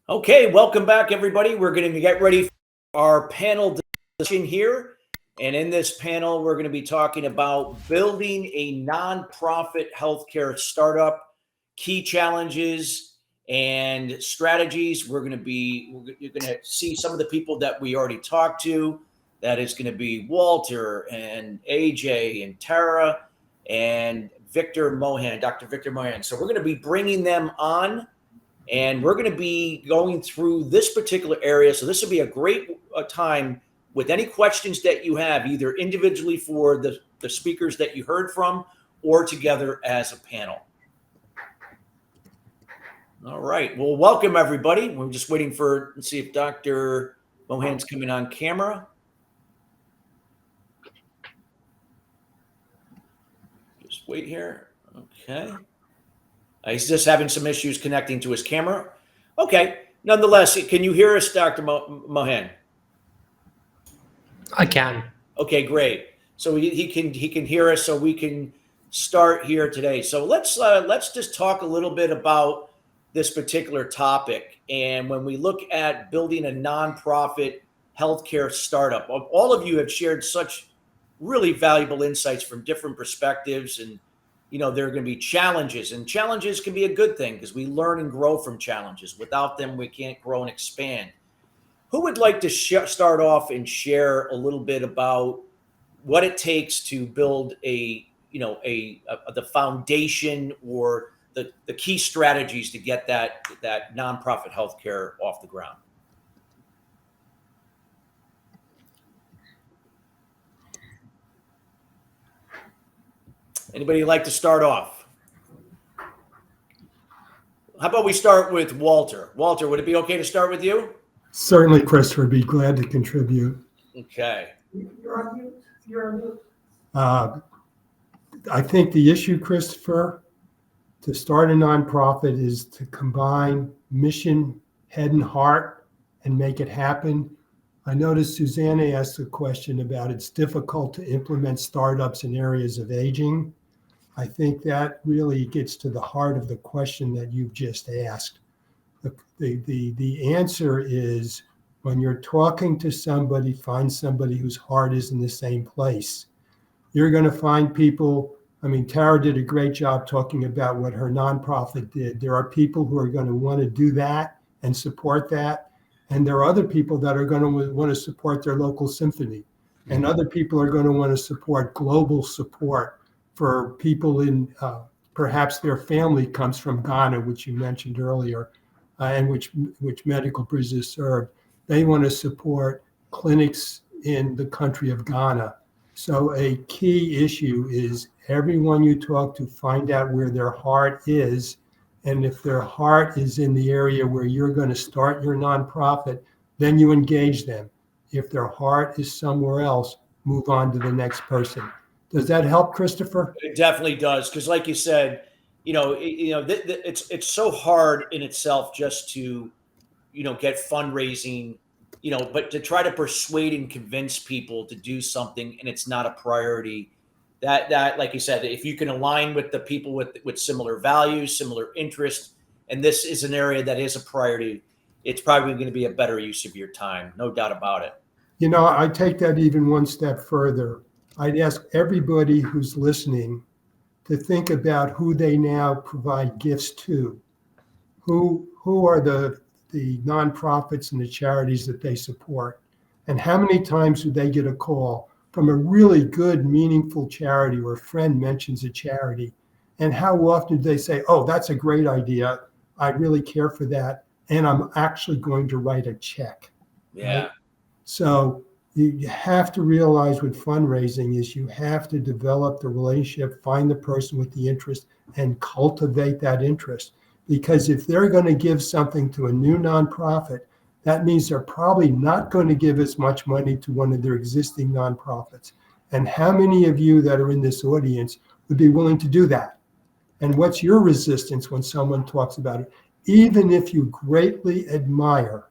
Okay, welcome back, everybody. We're going to get ready for our panel discussion here. And in this panel, we're going to be talking about building a nonprofit healthcare startup, key challenges and strategies. You're going to see some of the people that we already talked to. That is going to be Walter and AJ and Tara and Victor Mohan, Dr. Victor Mohan. So we're going to be bringing them on. And we're going to be going through this particular area. So this will be a great time with any questions that you have, either individually for the speakers that you heard from or together as a panel. All right. Well, welcome, everybody. We're just waiting let's see if Dr. Mohan's coming on camera. Just wait here. Okay. He's just having some issues connecting to his camera. Okay. Nonetheless, can you hear us, Dr. Mohan? I can. Okay, great. So he can hear us, so we can start here today. So let's just talk a little bit about this particular topic. And when we look at building a nonprofit healthcare startup, all of you have shared such really valuable insights from different perspectives. And there are going to be challenges, and challenges can be a good thing because we learn and grow from challenges. Without them, we can't grow and expand. Who would like to start off and share a little bit about what it takes to build the foundation or the key strategies to get that nonprofit healthcare off the ground? Anybody like to start off? How about we start with Walter? Walter, would it be okay to start with you? Certainly, Christopher. Be glad to contribute. Okay. You're on mute. I think the issue, Christopher, to start a nonprofit is to combine mission, head, and heart and make it happen. I noticed Susanna asked a question about it's difficult to implement startups in areas of aging. I think that really gets to the heart of the question that you've just asked. The answer is, when you're talking to somebody, find somebody whose heart is in the same place. You're going to find people. I mean, Tara did a great job talking about what her nonprofit did. There are people who are going to want to do that and support that. And there are other people that are going to want to support their local symphony. And other people are going to want to support global support for people in perhaps their family comes from Ghana, which you mentioned earlier, and which Medical Bridge has served. They want to support clinics in the country of Ghana. So a key issue is everyone you talk to, find out where their heart is. And if their heart is in the area where you're going to start your nonprofit, then you engage them. If their heart is somewhere else, move on to the next person. Does that help, Christopher? It definitely does, because like you said, it's so hard in itself just to, get fundraising, but to try to persuade and convince people to do something and it's not a priority. That like you said, if you can align with the people with similar values, similar interests, and this is an area that is a priority, it's probably going to be a better use of your time, no doubt about it. I take that even one step further. I'd ask everybody who's listening to think about who they now provide gifts to. Who are the nonprofits and the charities that they support? And how many times do they get a call from a really good, meaningful charity where a friend mentions a charity? And how often do they say, oh, that's a great idea. I really care for that. And I'm actually going to write a check. Yeah. Right? So you have to realize with fundraising is you have to develop the relationship, find the person with the interest, and cultivate that interest. Because if they're going to give something to a new nonprofit, that means they're probably not going to give as much money to one of their existing nonprofits. And how many of you that are in this audience would be willing to do that? And what's your resistance when someone talks about it? Even if you greatly admire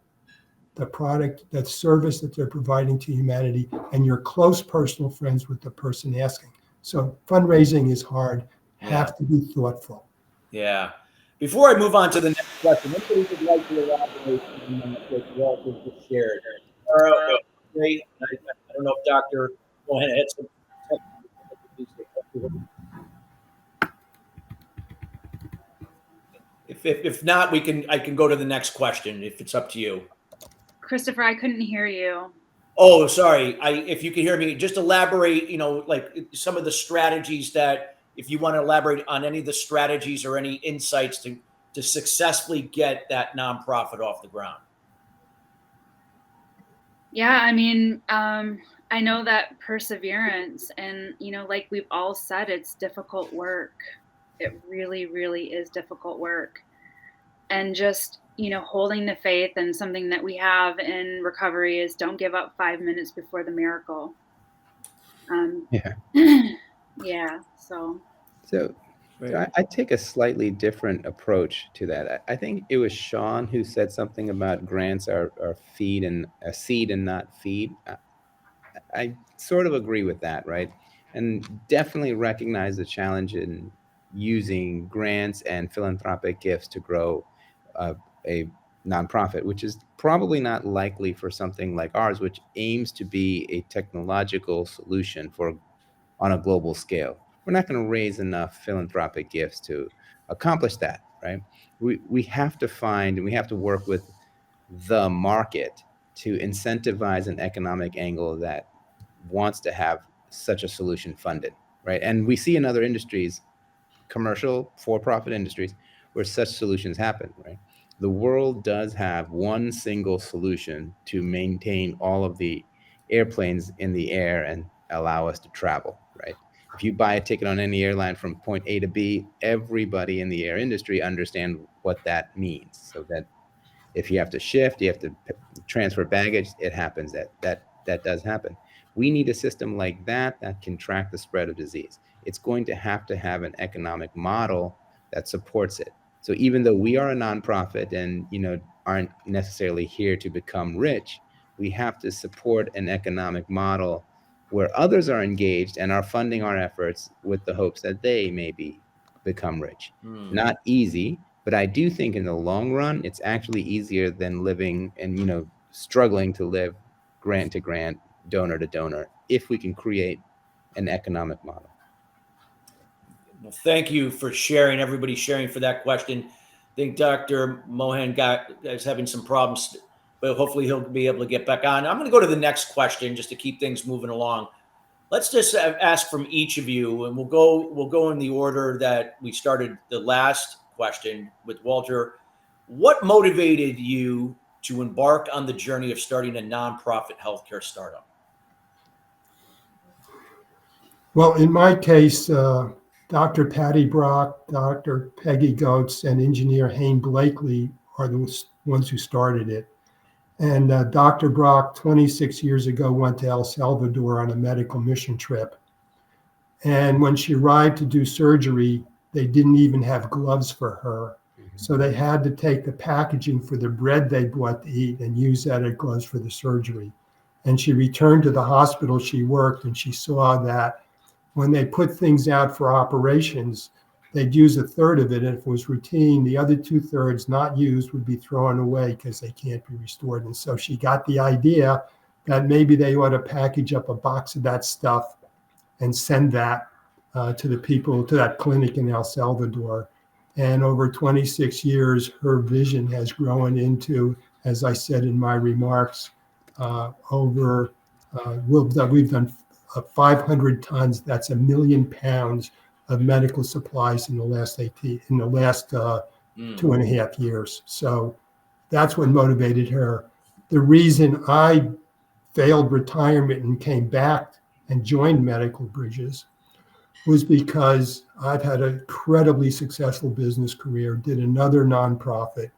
the product, that service that they're providing to humanity, and you're close personal friends with the person asking. So fundraising is hard, have to be thoughtful. Yeah. Before I move on to the next question. Anybody would like to elaborate on what Walter just shared? Great. I don't know if Dr. Mohan had some technical difficulties. If not, I can go to the next question if it's up to you. Christopher, I couldn't hear you. Oh, sorry. If you can hear me, just elaborate, like some of the strategies that, if you want to elaborate on any of the strategies or any insights to successfully get that nonprofit off the ground. Yeah, I mean, I know that perseverance and, like we've all said, it's difficult work. It really, really is difficult work. And just, holding the faith, and something that we have in recovery is don't give up 5 minutes before the miracle. Yeah. So I take a slightly different approach to that. I think it was Sean who said something about grants are seed and not feed. I sort of agree with that, right? And definitely recognize the challenge in using grants and philanthropic gifts to grow a nonprofit, which is probably not likely for something like ours, which aims to be a technological solution on a global scale. We're not going to raise enough philanthropic gifts to accomplish that, right? We have to find, and we have to work with the market to incentivize an economic angle that wants to have such a solution funded, right? And we see in other industries, commercial for-profit industries, where such solutions happen, right? The world does have one single solution to maintain all of the airplanes in the air and allow us to travel, right? If you buy a ticket on any airline from point A to B, everybody in the air industry understands what that means. So that if you have to shift, you have to transfer baggage, it happens. That does happen. We need a system like that can track the spread of disease. It's going to have an economic model that supports it. So even though we are a nonprofit and aren't necessarily here to become rich, we have to support an economic model where others are engaged and are funding our efforts with the hopes that they maybe become rich. Not easy, but I do think in the long run, it's actually easier than living and struggling to live grant to grant, donor to donor, if we can create an economic model. Well, thank you for sharing, everybody sharing for that question. I think Dr. Mohan is having some problems, but hopefully he'll be able to get back on. I'm going to go to the next question just to keep things moving along. Let's just ask from each of you, and we'll go in the order that we started the last question with Walter. What motivated you to embark on the journey of starting a nonprofit healthcare startup? Well, in my case, Dr. Patty Brock, Dr. Peggy Goetz, and engineer Hayne Blakely are the ones who started it. And Dr. Brock, 26 years ago, went to El Salvador on a medical mission trip. And when she arrived to do surgery, they didn't even have gloves for her. So they had to take the packaging for the bread they bought to eat and use that as gloves for the surgery. And she returned to the hospital she worked, and she saw that when they put things out for operations, they'd use a third of it. And if it was routine, the other 2/3 not used would be thrown away because they can't be restored. And so she got the idea that maybe they ought to package up a box of that stuff and send that to the people, to that clinic in El Salvador. And over 26 years, her vision has grown into, as I said in my remarks, we've done 500 tons. That's 1 million pounds of medical supplies in the last 2.5 years. So that's what motivated her. The reason I failed retirement and came back and joined Medical Bridges was because I've had an incredibly successful business career, did another nonprofit,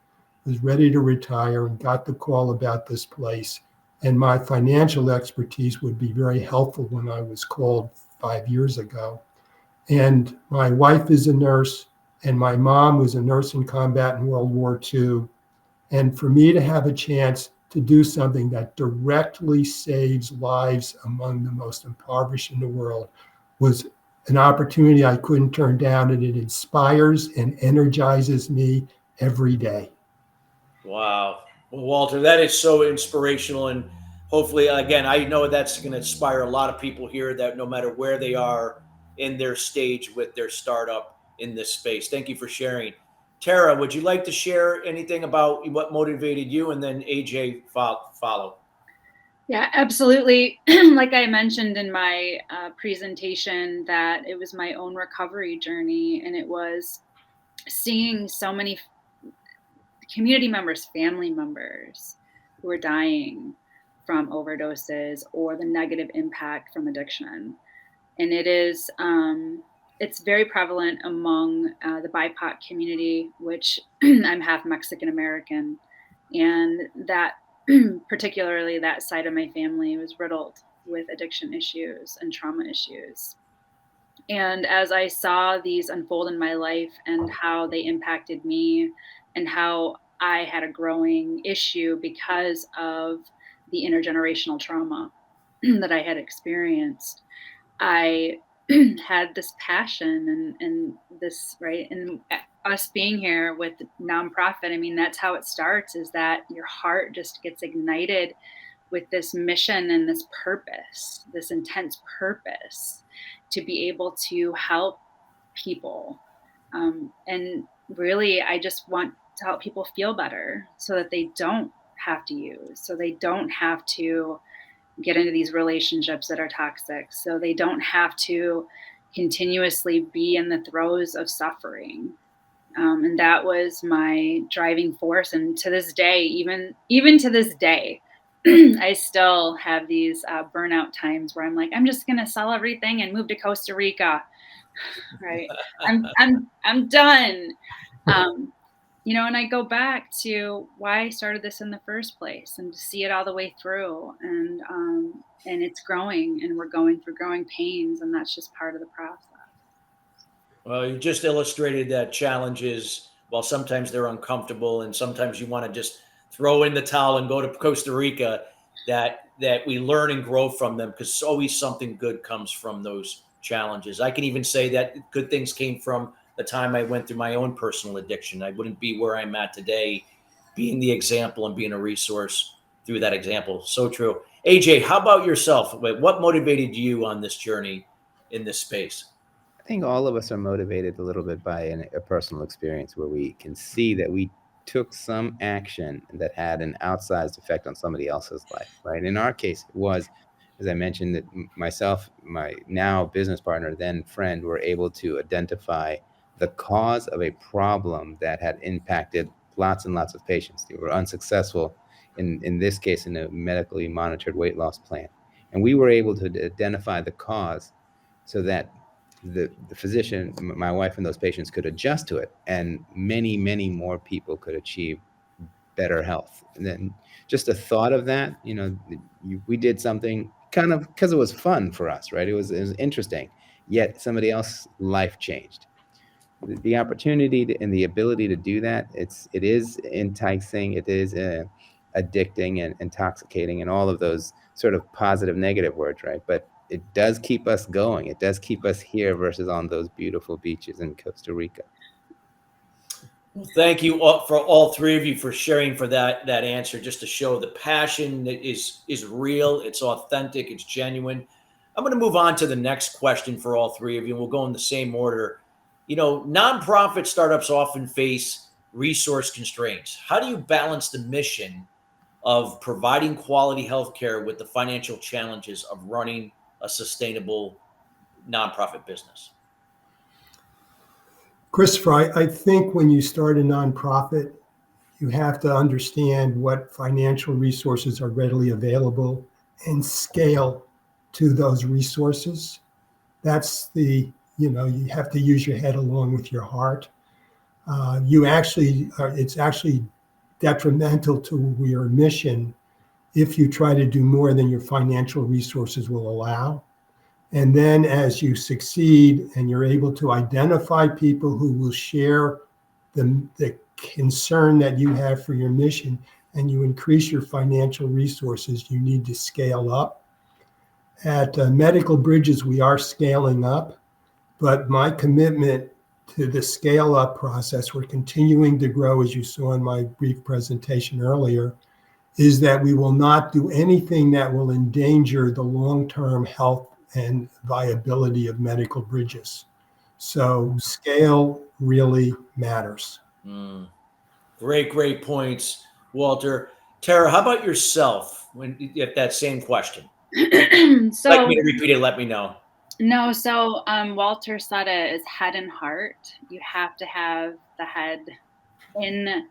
was ready to retire, and got the call about this place. And my financial expertise would be very helpful when I was called 5 years ago. And my wife is a nurse, and my mom was a nurse in combat in World War II. And for me to have a chance to do something that directly saves lives among the most impoverished in the world was an opportunity I couldn't turn down, and it inspires and energizes me every day. Wow. Well, Walter, that is so inspirational. And hopefully, again, I know that's going to inspire a lot of people here that no matter where they are in their stage with their startup in this space. Thank you for sharing. Tara, would you like to share anything about what motivated you? And then AJ follow. Yeah, absolutely. Like I mentioned in my presentation, that it was my own recovery journey, and it was seeing so many community members, family members who are dying from overdoses or the negative impact from addiction. And it is, it's very prevalent among the BIPOC community, which I'm half Mexican American. And that, particularly that side of my family, was riddled with addiction issues and trauma issues. And as I saw these unfold in my life and how they impacted me and how I had a growing issue because of the intergenerational trauma that I had experienced, I had this passion and this, right. And us being here with nonprofit, I mean, that's how it starts, is that your heart just gets ignited with this mission and this purpose, this intense purpose to be able to help people. And really, I just want to help people feel better so that they don't have to use, so they don't have to get into these relationships that are toxic, so they don't have to continuously be in the throes of suffering. And that was my driving force. And to this day, even to this day, I still have these burnout times where I'm like, I'm just going to sell everything and move to Costa Rica. Right. I'm done. And I go back to why I started this in the first place, and to see it all the way through, and it's growing, and we're going through growing pains, and that's just part of the process. Well, you just illustrated that challenges, while sometimes they're uncomfortable and sometimes you want to just throw in the towel and go to Costa Rica, that we learn and grow from them, because always something good comes from those challenges. I can even say that good things came from the time I went through my own personal addiction. I wouldn't be where I'm at today, being the example and being a resource through that example. So true. AJ, how about yourself? What motivated you on this journey in this space? I think all of us are motivated a little bit by a personal experience where we can see that we took some action that had an outsized effect on somebody else's life, right? In our case, it was, as I mentioned, that myself, my now business partner, then friend, were able to identify the cause of a problem that had impacted lots and lots of patients. They were unsuccessful, in this case, in a medically monitored weight loss plan. And we were able to identify the cause so that the physician, my wife, and those patients could adjust to it, and many, many more people could achieve better health. And then just the thought of that, we did something kind of because it was fun for us, right? It was interesting, yet somebody else's life changed. The opportunity and the ability to do that, it is enticing, it is addicting and intoxicating, and all of those sort of positive, negative words, right? But it does keep us going. It does keep us here versus on those beautiful beaches in Costa Rica. Well, thank you for all three of you for sharing for that answer, just to show the passion that is real, it's authentic, it's genuine. I'm going to move on to the next question for all three of you. We'll go in the same order. Nonprofit startups often face resource constraints. How do you balance the mission of providing quality healthcare with the financial challenges of running a sustainable nonprofit business? Christopher, I think when you start a nonprofit, you have to understand what financial resources are readily available and scale to those resources. That's you have to use your head along with your heart. It's actually detrimental to your mission if you try to do more than your financial resources will allow. And then as you succeed and you're able to identify people who will share the concern that you have for your mission, and you increase your financial resources, you need to scale up. At Medical Bridges, we are scaling up, but my commitment to the scale up process, we're continuing to grow, as you saw in my brief presentation earlier, is that we will not do anything that will endanger the long-term health and viability of medical bridges. So scale really matters. Great points, Walter. Tara, how about yourself? If that same question, So, like me to repeat it, let me know. No, so Walter said it is head and heart. You have to have the head in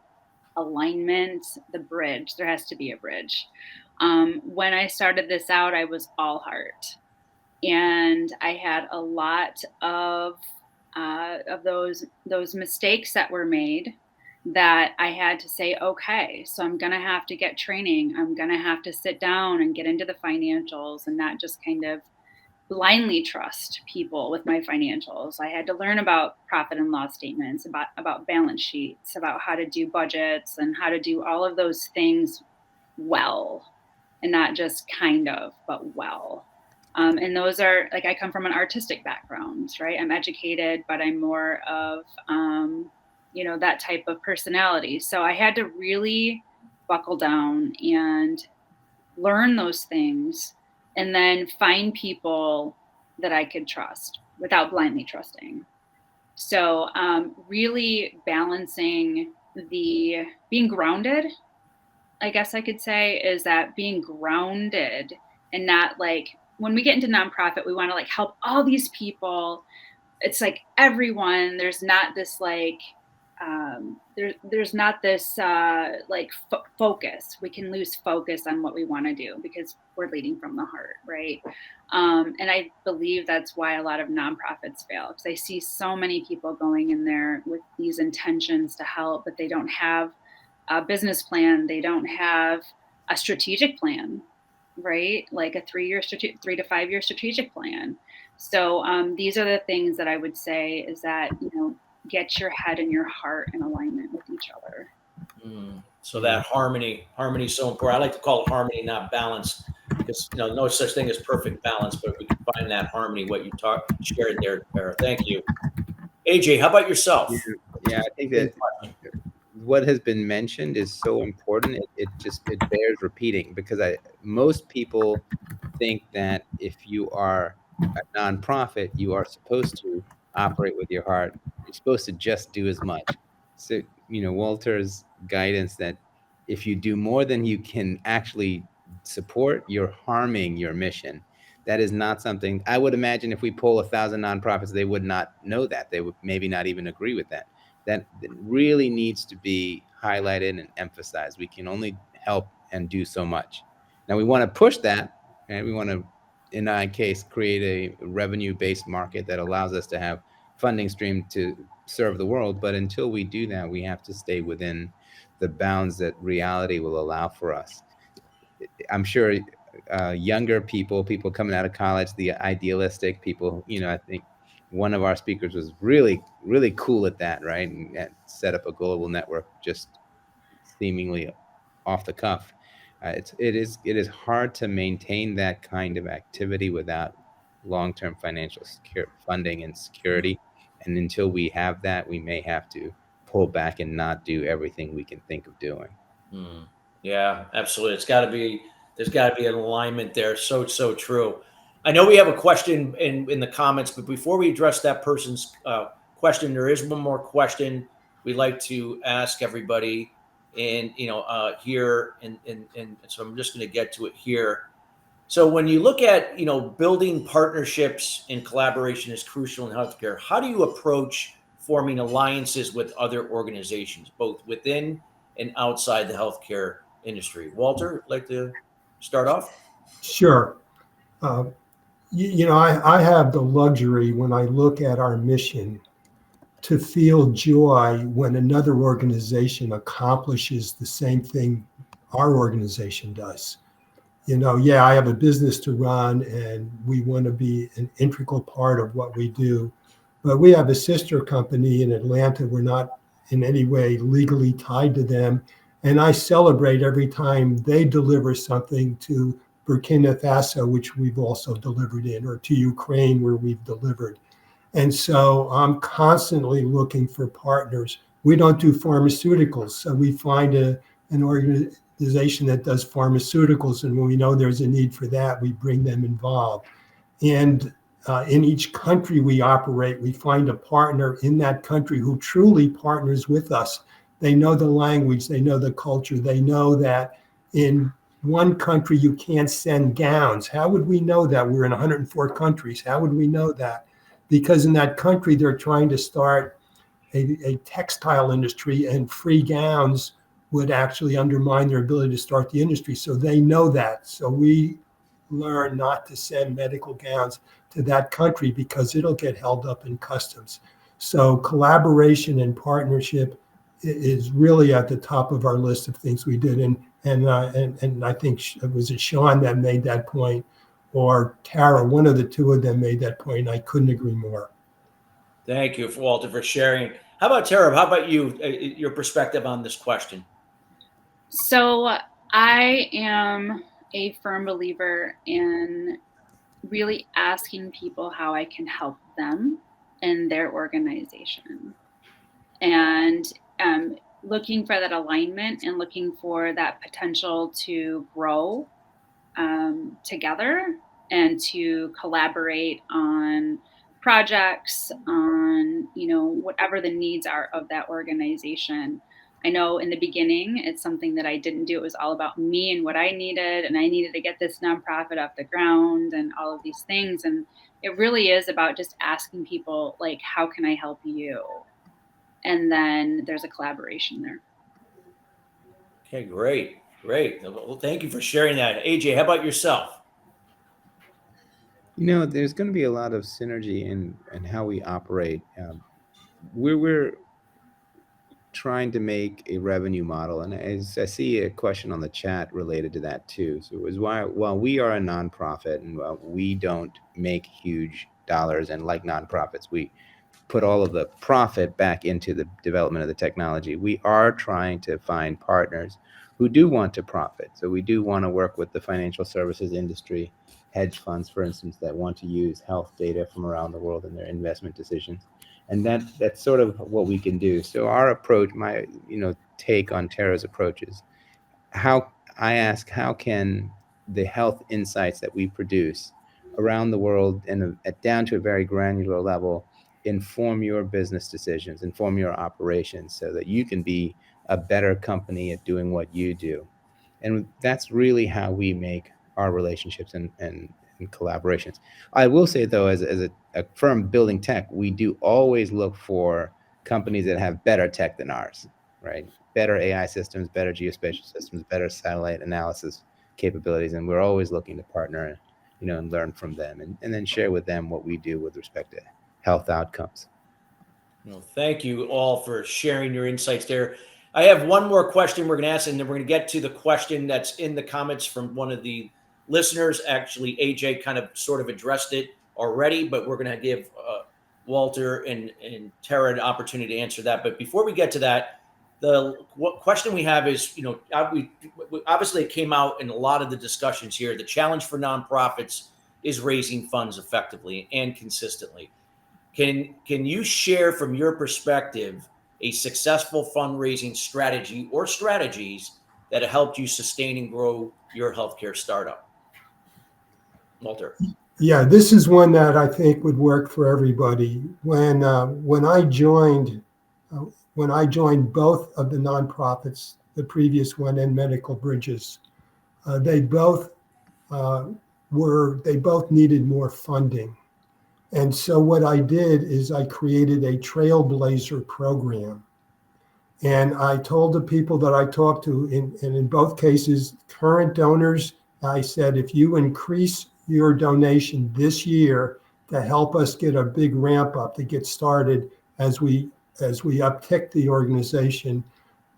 alignment, the bridge. There has to be a bridge. When I started this out, I was all heart, and I had a lot of those mistakes that were made that I had to say, okay, so I'm gonna have to get training. I'm gonna have to sit down and get into the financials and not just kind of blindly trust people with my financials. I had to learn about profit and loss statements, about balance sheets, about how to do budgets and how to do all of those things well, and not just kind of, but well. And those are, like, I come from an artistic background, right? I'm educated, but I'm more of, that type of personality. So I had to really buckle down and learn those things, and then find people that I could trust without blindly trusting. So really balancing being grounded, I guess I could say, is that being grounded and not like, when we get into nonprofit, we want to like help all these people. It's like everyone, there's not this like, there's not this focus. We can lose focus on what we want to do because we're leading from the heart, right? And I believe that's why a lot of nonprofits fail, because I see so many people going in there with these intentions to help, but they don't have a business plan. They don't have a strategic plan, right? Like a 3 to 5 year strategic plan. So these are the things that I would say is that, get your head and your heart in alignment with each other. So that harmony is so important. I like to call it harmony, not balance, because no such thing as perfect balance, but we can find that harmony. What you shared there, Tara. Thank you. AJ, how about yourself? Yeah, I think that what has been mentioned is so important. It bears repeating, because most people think that if you are a nonprofit, you are supposed to operate with your heart. You're supposed to just do as much. So, Walter's guidance that if you do more than you can actually support, you're harming your mission. That is not something, I would imagine if we poll 1,000 nonprofits, they would not know that. They would maybe not even agree with that. That really needs to be highlighted and emphasized. We can only help and do so much. Now we want to push that, and we want to, in our case, create a revenue-based market that allows us to have funding stream to serve the world. But until we do that, we have to stay within the bounds that reality will allow for us. I'm sure younger people coming out of college, the idealistic people, I think one of our speakers was really, really cool at that, right? And set up a global network just seemingly off the cuff. It is hard to maintain that kind of activity without long-term financial funding and security. And until we have that, we may have to pull back and not do everything we can think of doing. Yeah, absolutely. There's got to be an alignment there. So true. I know we have a question in the comments, but before we address that person's question, there is one more question we'd like to ask everybody. And here, and so I'm just going to get to it here. So when you look at building partnerships and collaboration is crucial in healthcare, how do you approach forming alliances with other organizations, both within and outside the healthcare industry? Walter, like to start off? Sure. I have the luxury, when I look at our mission, to feel joy when another organization accomplishes the same thing our organization does. I have a business to run and we want to be an integral part of what we do, but we have a sister company in Atlanta. We're not in any way legally tied to them. And I celebrate every time they deliver something to Burkina Faso, which we've also delivered in, or to Ukraine, where we've delivered. And so I'm constantly looking for partners. We don't do pharmaceuticals, so we find an organization that does pharmaceuticals, and when we know there's a need for that, we bring them involved. And in each country we operate, we find a partner in that country who truly partners with us. They know the language, they know the culture, they know that in one country you can't send gowns. How would we know that? We're in 104 countries. How would we know that? Because in that country they're trying to start a textile industry, and free gowns would actually undermine their ability to start the industry. So they know that. So we learn not to send medical gowns to that country because it'll get held up in customs. So collaboration and partnership is really at the top of our list of things we did. And I think it was Sean that made that point, or Tara, one of the two of them made that point. I couldn't agree more. Thank you, Walter, for sharing. How about Tara? How about you, your perspective on this question? So I am a firm believer in really asking people how I can help them in their organization, and looking for that alignment and looking for that potential to grow together and to collaborate on projects, on whatever the needs are of that organization. I know in the beginning it's something that I didn't do. It was all about me and what I needed, and I needed to get this nonprofit off the ground and all of these things. And it really is about just asking people, like, how can I help you? And then there's a collaboration there. Okay, great. Well, thank you for sharing that. AJ, how about yourself? There's going to be a lot of synergy in how we operate. We're trying to make a revenue model, and as I see a question on the chat related to that too. So it was while we are a nonprofit and while we don't make huge dollars, and like nonprofits, we put all of the profit back into the development of the technology, we are trying to find partners who do want to profit. So we do want to work with the financial services industry, hedge funds, for instance, that want to use health data from around the world in their investment decisions. And that's sort of what we can do. So our approach, my take on Tara's approach is how can the health insights that we produce around the world and down to a very granular level inform your business decisions, inform your operations, so that you can be a better company at doing what you do. And that's really how we make our relationships and collaborations. I will say, though, as a firm building tech, we do always look for companies that have better tech than ours, right? Better AI systems, better geospatial systems, better satellite analysis capabilities. And we're always looking to partner, and learn from them, and then share with them what we do with respect to health outcomes. Well, thank you all for sharing your insights there. I have one more question we're going to ask, and then we're going to get to the question that's in the comments from one of the listeners. Actually, AJ kind of sort of addressed it already, but we're going to give Walter and Tara an opportunity to answer that. But before we get to that, the question we have is, obviously it came out in a lot of the discussions here. The challenge for nonprofits is raising funds effectively and consistently. Can you share from your perspective a successful fundraising strategy or strategies that have helped you sustain and grow your healthcare startup? Walter. Yeah, this is one that I think would work for everybody. When I joined both of the nonprofits, the previous one and Medical Bridges, they both needed more funding. And so what I did is I created a Trailblazer program. And I told the people that I talked to, in both cases, current donors, I said, if you increase your donation this year to help us get a big ramp up to get started as we uptick the organization,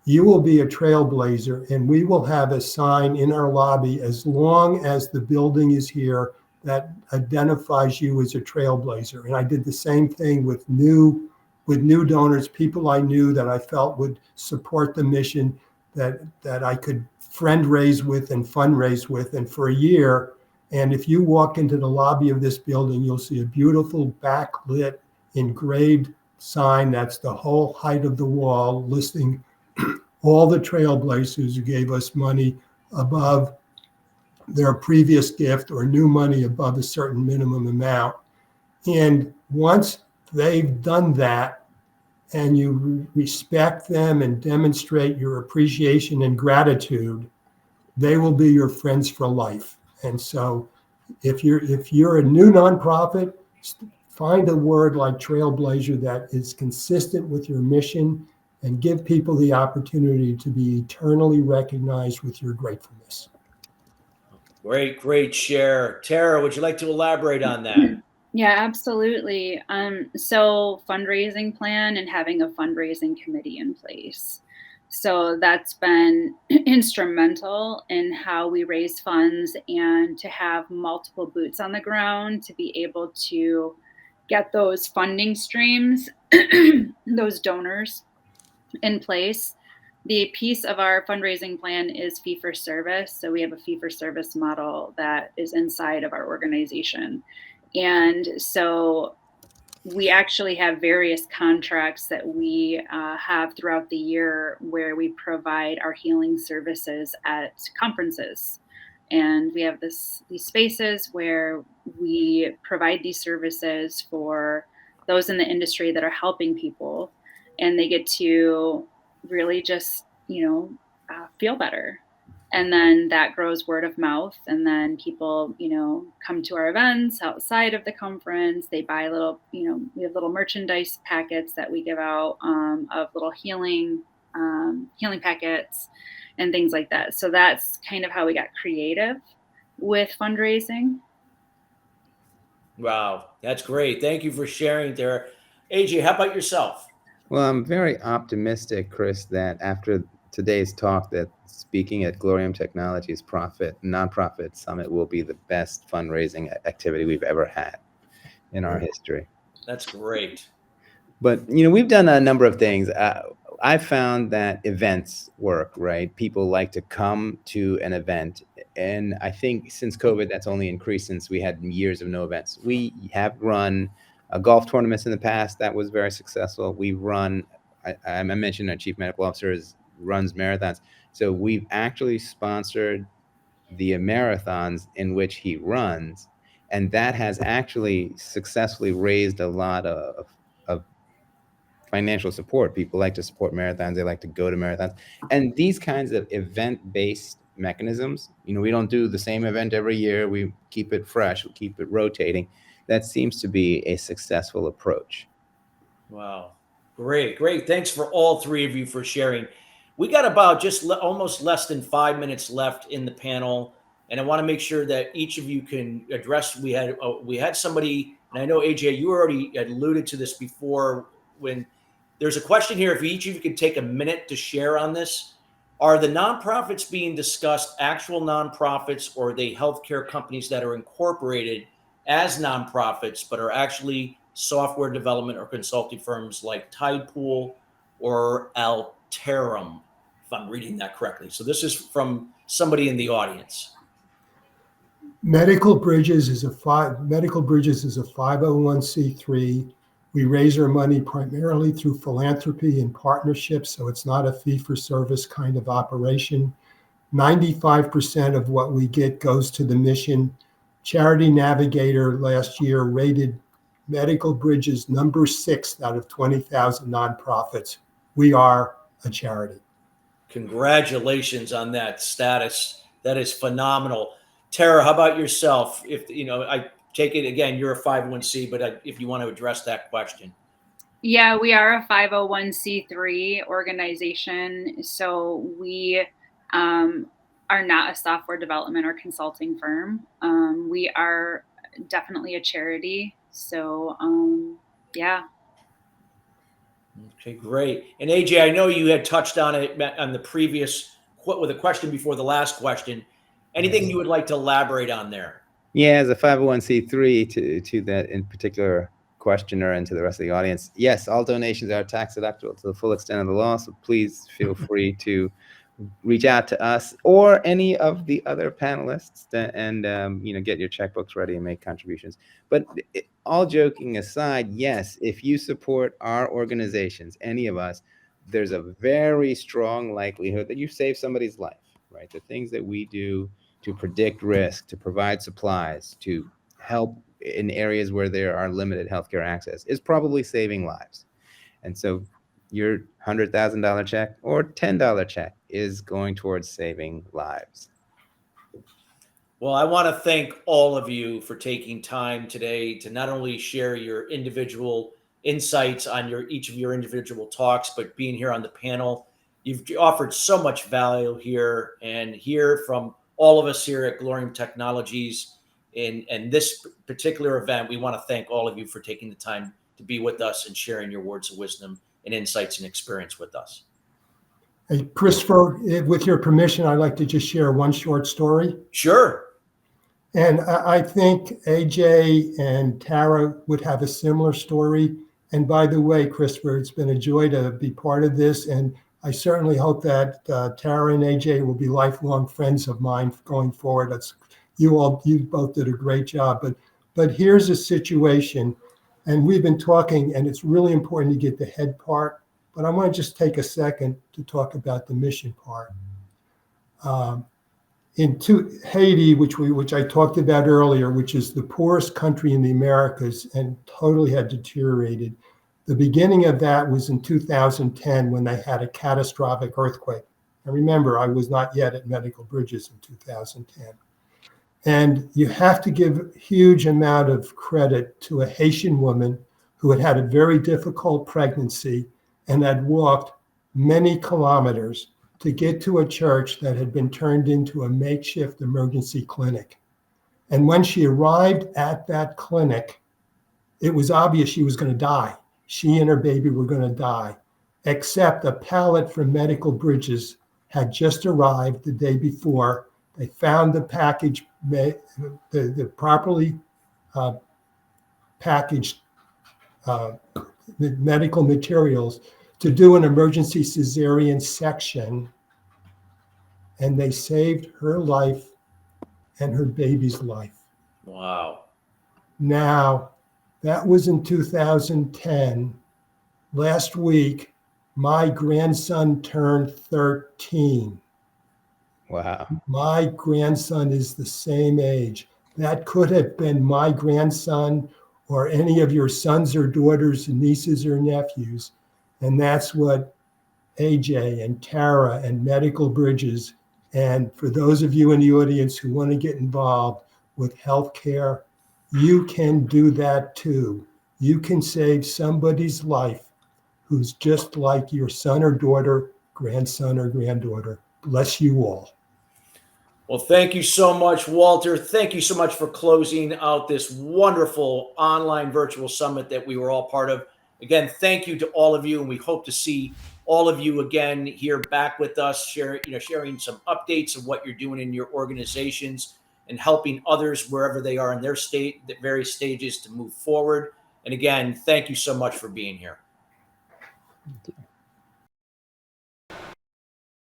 you will be a trailblazer, and we will have a sign in our lobby as long as the building is here that identifies you as a trailblazer. And I did the same thing with new donors, people I knew that I felt would support the mission, that I could friend raise with and fundraise with. And for a year, and if you walk into the lobby of this building, you'll see a beautiful backlit engraved sign that's the whole height of the wall, listing all the trailblazers who gave us money above their previous gift or new money above a certain minimum amount. And once they've done that and you respect them and demonstrate your appreciation and gratitude, they will be your friends for life. And so if you're a new nonprofit, find a word like trailblazer that is consistent with your mission and give people the opportunity to be eternally recognized with your gratefulness. Great share. Tara, would you like to elaborate on that? Yeah, absolutely. So fundraising plan and having a fundraising committee in place. So that's been instrumental in how we raise funds and to have multiple boots on the ground to be able to get those funding streams, those donors in place. The piece of our fundraising plan is fee for service. So we have a fee for service model that is inside of our organization. And so we actually have various contracts that we have throughout the year where we provide our healing services at conferences. And we have these spaces where we provide these services for those in the industry that are helping people, and they get to really just, feel better. And then that grows word of mouth, and then people come to our events outside of the conference. They buy little, we have little merchandise packets that we give out of little healing packets and things like that. So that's kind of how we got creative with fundraising. Wow, that's great. Thank you for sharing, Tara. AJ, how about yourself? Well, I'm very optimistic, Chris, that after today's talk, that speaking at Glorium Technologies nonprofit summit will be the best fundraising activity we've ever had in our history. That's great. But we've done a number of things. I found that events work, right? People like to come to an event, and I think since COVID, that's only increased since we had years of no events. We have run golf tournaments in the past. That was very successful. We've run, I mentioned our chief medical officer runs marathons. So we've actually sponsored the marathons in which he runs. And that has actually successfully raised a lot of financial support. People like to support marathons. They like to go to marathons. And these kinds of event-based mechanisms, we don't do the same event every year. We keep it fresh. We keep it rotating. That seems to be a successful approach. Wow. Great. Thanks for all three of you for sharing. We got about just almost less than 5 minutes left in the panel, and I want to make sure that each of you can address. We had somebody, and I know AJ, you already alluded to this before. When there's a question here, if each of you could take a minute to share on this. Are the nonprofits being discussed actual nonprofits, or are they healthcare companies that are incorporated as nonprofits but are actually software development or consulting firms like Tidepool or Alterum, if I'm reading that correctly? So this is from somebody in the audience. Medical Bridges is a 501c3. We raise our money primarily through philanthropy and partnerships, so it's not a fee-for-service kind of operation. 95% of what we get goes to the mission. Charity Navigator last year rated Medical Bridges number 6 out of 20,000 nonprofits. We are a charity. Congratulations on that status. That is phenomenal. Tara, how about yourself? If I take it again, you're a 501c, but if you want to address that question. Yeah, we are a 501c3 organization. So we are not a software development or consulting firm. We are definitely a charity. So, yeah. Okay, great. And AJ, I know you had touched on it on the previous, with a question before the last question. Anything you would like to elaborate on there? Yeah, as a 501c3, to that in particular questioner and to the rest of the audience, yes, all donations are tax deductible to the full extent of the law. So please feel free to reach out to us or any of the other panelists and get your checkbooks ready and make contributions. But all joking aside, yes, if you support our organizations, any of us, there's a very strong likelihood that you save somebody's life, right? The things that we do to predict risk, to provide supplies, to help in areas where there are limited healthcare access is probably saving lives. And so your $100,000 check or $10 check is going towards saving lives. Well, I want to thank all of you for taking time today to not only share your individual insights on each of your individual talks, but being here on the panel. You've offered so much value here, and hear from all of us here at Glorium Technologies in this particular event. We want to thank all of you for taking the time to be with us and sharing your words of wisdom and insights and experience with us. Hey, Christopher, with your permission, I'd like to just share one short story. Sure. And I think AJ and Tara would have a similar story. And by the way, Christopher, it's been a joy to be part of this. And I certainly hope that Tara and AJ will be lifelong friends of mine going forward. You both did a great job. But here's a situation, and we've been talking, and it's really important to get the head part. But I want to just take a second to talk about the mission part. Haiti, which I talked about earlier, which is the poorest country in the Americas and totally had deteriorated. The beginning of that was in 2010 when they had a catastrophic earthquake. And remember, I was not yet at Medical Bridges in 2010. And you have to give a huge amount of credit to a Haitian woman who had had a very difficult pregnancy and had walked many kilometers to get to a church that had been turned into a makeshift emergency clinic. And when she arrived at that clinic, it was obvious she was going to die. She and her baby were going to die, except a pallet from Medical Bridges had just arrived the day before. They found the package, the properly packaged medical materials to do an emergency cesarean section, and they saved her life and her baby's life. Wow. Now, that was in 2010. Last week, my grandson turned 13. Wow. My grandson is the same age. That could have been my grandson or any of your sons or daughters and nieces or nephews. And that's what AJ and Tara and Medical Bridges, and for those of you in the audience who want to get involved with healthcare, you can do that too. You can save somebody's life who's just like your son or daughter, grandson or granddaughter. Bless you all. Well, thank you so much, Walter. Thank you so much for closing out this wonderful online virtual summit that we were all part of. Again, thank you to all of you, and we hope to see all of you again here back with us, sharing some updates of what you're doing in your organizations and helping others wherever they are in their state, the various stages to move forward. And again, thank you so much for being here. Thank you.